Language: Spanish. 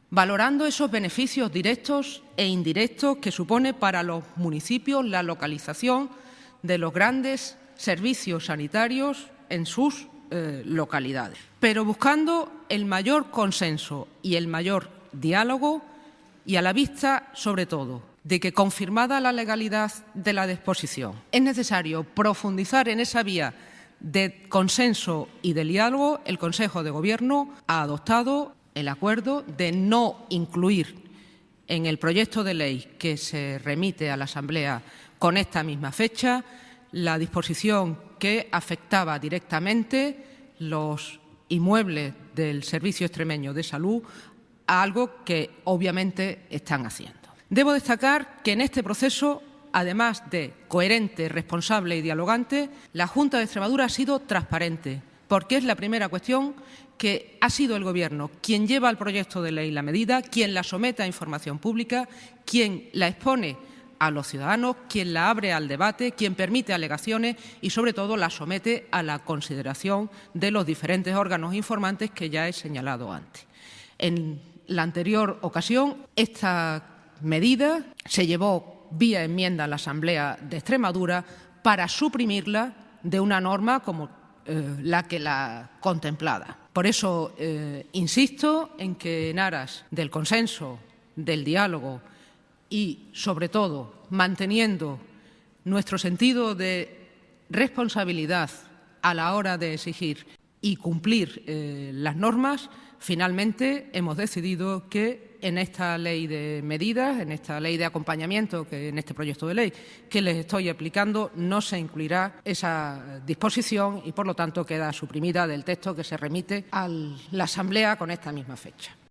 valorando esos beneficios directos e indirectos que supone para los municipios la localización de los grandes servicios sanitarios en sus localidades, pero buscando el mayor consenso y el mayor diálogo y a la vista, sobre todo, de que, confirmada la legalidad de la disposición, es necesario profundizar en esa vía de consenso y de diálogo. El Consejo de Gobierno ha adoptado el acuerdo de no incluir en el proyecto de ley que se remite a la Asamblea con esta misma fecha la disposición que afectaba directamente los inmuebles del Servicio Extremeño de Salud, a algo que obviamente están haciendo. Debo destacar que en este proceso, además de coherente, responsable y dialogante, la Junta de Extremadura ha sido transparente, porque es la primera cuestión que ha sido el Gobierno quien lleva al proyecto de ley la medida, quien la somete a información pública, quien la expone a los ciudadanos, quien la abre al debate, quien permite alegaciones y, sobre todo, la somete a la consideración de los diferentes órganos informantes que ya he señalado antes. En la anterior ocasión, esta medida se llevó vía enmienda a la Asamblea de Extremadura para suprimirla de una norma como la que la contemplada. Por eso insisto en que, en aras del consenso, del diálogo y, sobre todo, manteniendo nuestro sentido de responsabilidad a la hora de exigir y cumplir las normas, finalmente hemos decidido que en esta ley de medidas, en esta ley de acompañamiento, que en este proyecto de ley que les estoy explicando, no se incluirá esa disposición y, por lo tanto, queda suprimida del texto que se remite a la Asamblea con esta misma fecha.